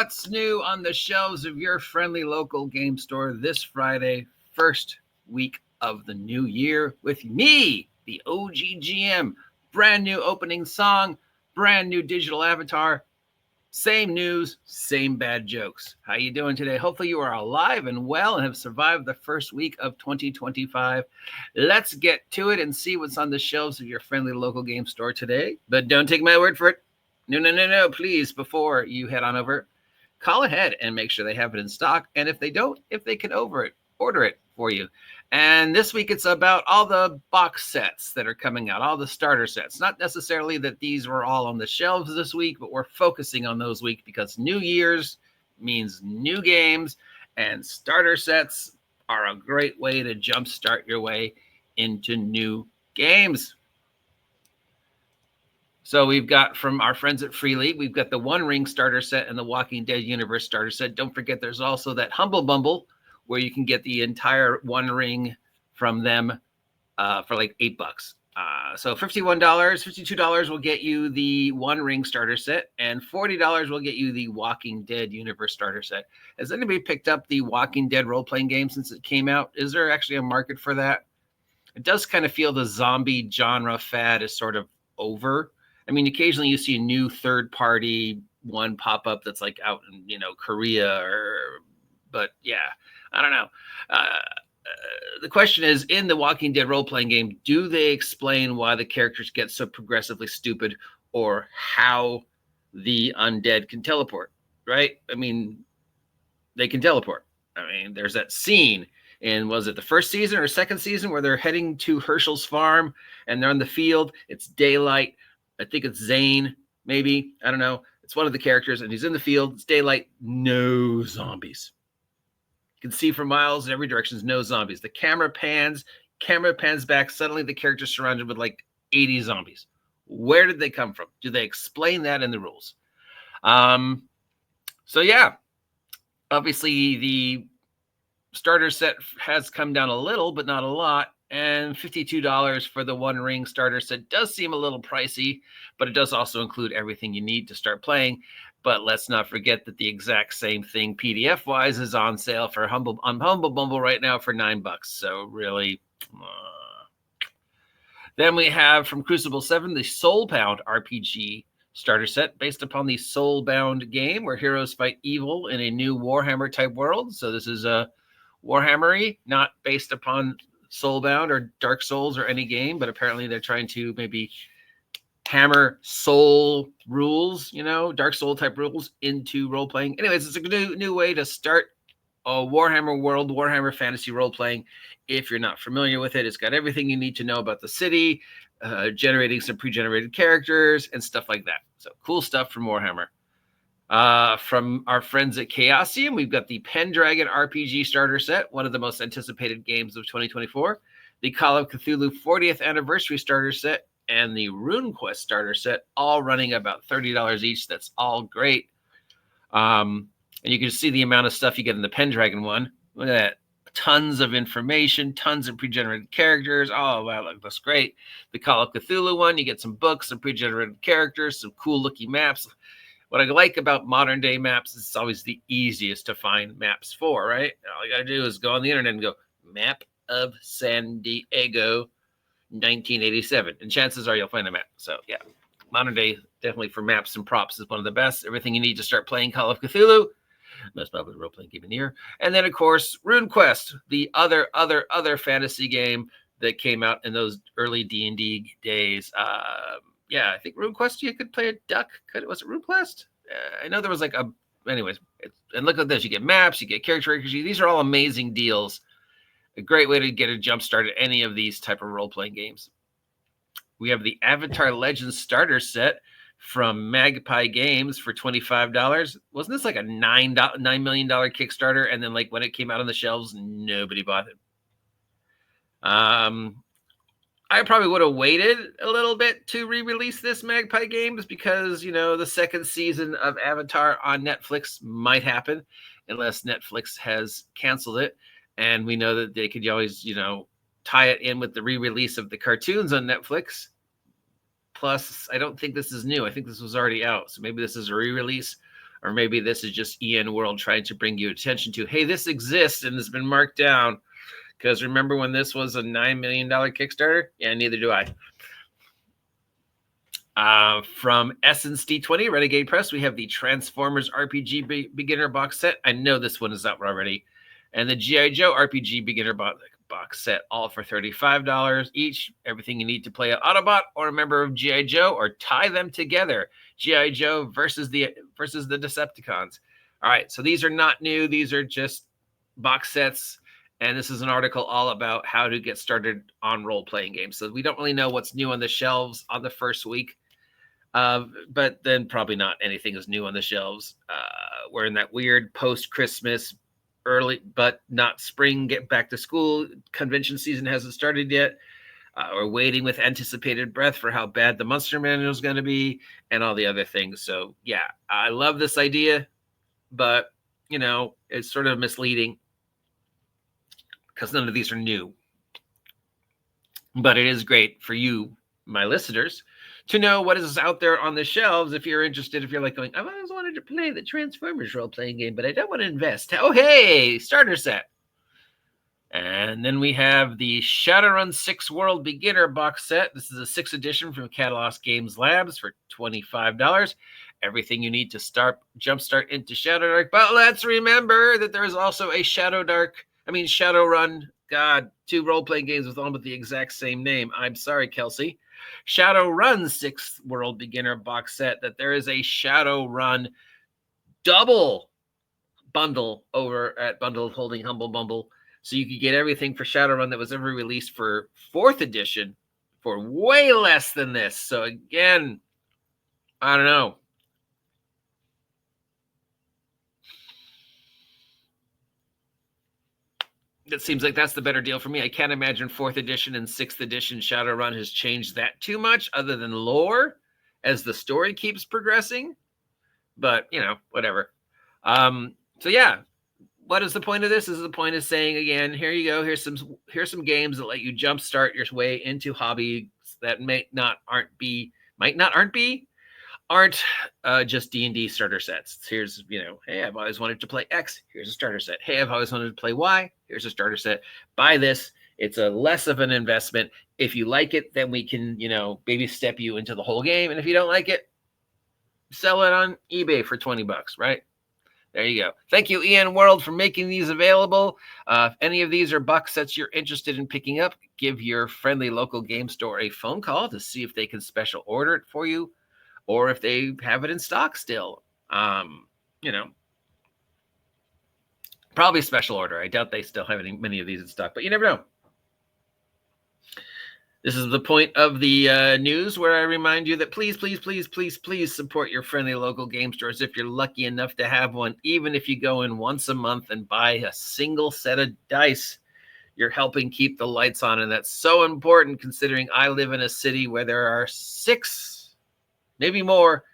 what's new on the shelves of your friendly local game store this Friday, first week of the new year with me, the OGGM. Brand new opening song, brand new digital avatar, same news, same bad jokes. How you doing today? Hopefully you are alive and well and have survived the first week of 2025. Let's get to it and see what's on the shelves of your friendly local game store today. But don't take my word for it. No. Please, before you head on over, call ahead and make sure they have it in stock. And if they don't, if they can order it for you. And this week it's about all the box sets that are coming out, all the starter sets. Not necessarily that these were all on the shelves this week, but we're focusing on those weeks because New Year's means new games, and starter sets are a great way to jumpstart your way into new games. So we've got from our friends at Freely, we've got the One Ring starter set and the Walking Dead Universe starter set. Don't forget there's also that Humble Bumble where you can get the entire One Ring from them for like $8. So $51, $52 will get you the One Ring starter set, and $40 will get you the Walking Dead Universe starter set. Has anybody picked up the Walking Dead role-playing game since it came out? Is there actually a market for that? It does kind of feel the zombie genre fad is sort of over. I mean, occasionally you see a new third-party one pop up that's like out in, Korea, but yeah, I don't know. The question is, in the Walking Dead role-playing game, do they explain why the characters get so progressively stupid or how the undead can teleport, right? I mean, they can teleport. I mean, there's that scene in, was it the first season or second season, where they're heading to Herschel's farm and they're in the field. It's daylight. I think it's Zane, maybe. I don't know. It's one of the characters, and he's in the field. It's daylight. No zombies. You can see for miles in every direction. No zombies. The camera pans back. Suddenly the character's surrounded with like 80 zombies. Where did they come from? Do they explain that in the rules? So yeah, obviously the starter set has come down a little, but not a lot. And $52 for the One Ring starter set does seem a little pricey, but it does also include everything you need to start playing. But let's not forget that the exact same thing PDF-wise is on sale for Humble Bumble right now for $9. So really, Then we have from Crucible 7 the Soulbound RPG starter set based upon the Soulbound game where heroes fight evil in a new Warhammer type world. So this is a Warhammer-y, not based upon Soulbound or Dark Souls or any game, but apparently they're trying to maybe hammer soul rules, Dark Soul type rules into role playing. Anyways, it's a new way to start a Warhammer world, Warhammer fantasy role playing. If you're not familiar with it, it's got everything you need to know about the city, generating some pre-generated characters and stuff like that. So cool stuff from Warhammer. From our friends at Chaosium, we've got the Pendragon RPG starter set, one of the most anticipated games of 2024, the Call of Cthulhu 40th anniversary starter set, and the RuneQuest starter set, all running about $30 each. That's all great. And you can see the amount of stuff you get in the Pendragon one. Look at that. Tons of information, tons of pre-generated characters. Oh, wow, that's great. The Call of Cthulhu one, you get some books, some pre-generated characters, some cool looking maps. What I like about modern day maps is it's always the easiest to find maps for, right? All you got to do is go on the internet and go, map of San Diego, 1987. And chances are you'll find a map. So yeah, modern day, definitely for maps and props is one of the best. Everything you need to start playing Call of Cthulhu. Most popular role-playing game in the year. And then, of course, RuneQuest, the other fantasy game that came out in those early D&D days. Yeah, I think RuneQuest, you could play a duck. Was it RuneQuest? I know there was anyways. And look at this. You get maps, you get character. These are all amazing deals. A great way to get a jump start at any of these type of role-playing games. We have the Avatar Legends starter set from Magpie Games for $25. Wasn't this like a $9 million Kickstarter? And then when it came out on the shelves, nobody bought it. I probably would have waited a little bit to re-release this Magpie Games because, the second season of Avatar on Netflix might happen unless Netflix has canceled it. And we know that they could always, tie it in with the re-release of the cartoons on Netflix. Plus, I don't think this is new. I think this was already out. So maybe this is a re-release Or maybe this is just EN World trying to bring you attention to, hey, this exists and has been marked down. Because remember when this was a $9 million Kickstarter? Yeah, neither do I. From Essence D20 Renegade Press, we have the Transformers RPG Beginner Box Set. I know this one is out already. And the G.I. Joe RPG Beginner Box Set, all for $35 each. Everything you need to play an Autobot or a member of G.I. Joe, or tie them together. G.I. Joe versus the Decepticons. All right, so these are not new. These are just box sets. And this is an article all about how to get started on role-playing games. So we don't really know what's new on the shelves on the first week. But then probably not anything is new on the shelves. We're in that weird post-Christmas, early but not spring, get back to school. Convention season hasn't started yet. We're waiting with anticipated breath for how bad the Monster Manual is going to be and all the other things. So, yeah, I love this idea, but, you know, it's sort of misleading because none of these are new. But it is great for you, my listeners, to know what is out there on the shelves if you're interested. If you're like going, I've always wanted to play the Transformers role-playing game, but I don't want to invest. Oh, hey, starter set. And then we have the Shadowrun 6 World Beginner Box Set. This is a 6th edition from Catalos Games Labs for $25. Everything you need to jumpstart into Shadowdark. But let's remember that there is also a Shadowrun, God, 2 role-playing games with almost the exact same name. I'm sorry, Kelsey. Shadowrun 6th World Beginner Box Set, that there is a Shadowrun double bundle over at Bundle Holding Humble Bumble. So you could get everything for Shadowrun that was ever released for 4th edition for way less than this. So again, I don't know. It seems like that's the better deal for me. I can't imagine 4th edition and 6th edition Shadowrun has changed that too much other than lore as the story keeps progressing. But, you know, whatever. So, yeah. What is the point of this? This is the point of saying, again, here you go. Here's some games that let you jumpstart your way into hobbies that aren't just D&D starter sets. Here's, you know, hey, I've always wanted to play X. Here's a starter set. Hey, I've always wanted to play Y. Here's a starter set. Buy this. It's a less of an investment. If you like it, then we can, you know, baby step you into the whole game. And if you don't like it, sell it on eBay for $20, right? There you go. Thank you, EN World, for making these available. If any of these are box sets you're interested in picking up, give your friendly local game store a phone call to see if they can special order it for you, or if they have it in stock still. You know, probably special order. I doubt they still have many of these in stock, but you never know. This is the point of the news where I remind you that please, please, please, please, please support your friendly local game stores if you're lucky enough to have one. Even if you go in once a month and buy a single set of dice, you're helping keep the lights on. And that's so important considering I live in a city where there are 6, maybe more,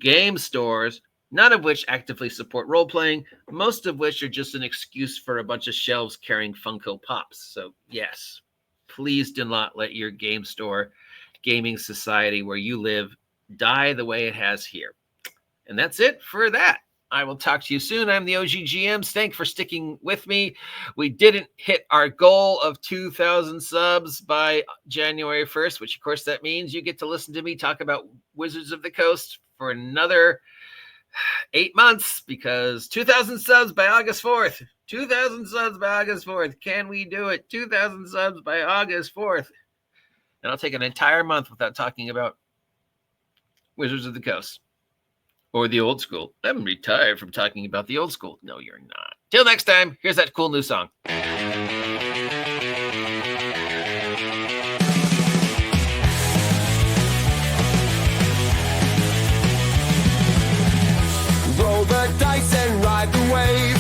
game stores, none of which actively support role-playing, most of which are just an excuse for a bunch of shelves carrying Funko Pops. So, yes. Please do not let your game store, gaming society where you live, die the way it has here. And that's it for that. I will talk to you soon. I'm the OG GMs. Thanks for sticking with me. We didn't hit our goal of 2,000 subs by January 1st, which, of course, that means you get to listen to me talk about Wizards of the Coast for another 8 months, because 2,000 subs by August 4th. 2,000 subs by August 4th. Can we do it? 2,000 subs by August 4th. And I'll take an entire month without talking about Wizards of the Coast or the old school. I'm retired from talking about the old school. No, you're not. Till next time, here's that cool new song. Roll the dice and ride the wave.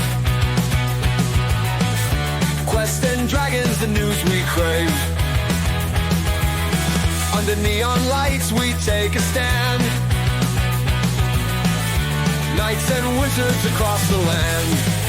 Quest and dragons, the news we crave. Under neon lights we take a stand. Knights and wizards across the land.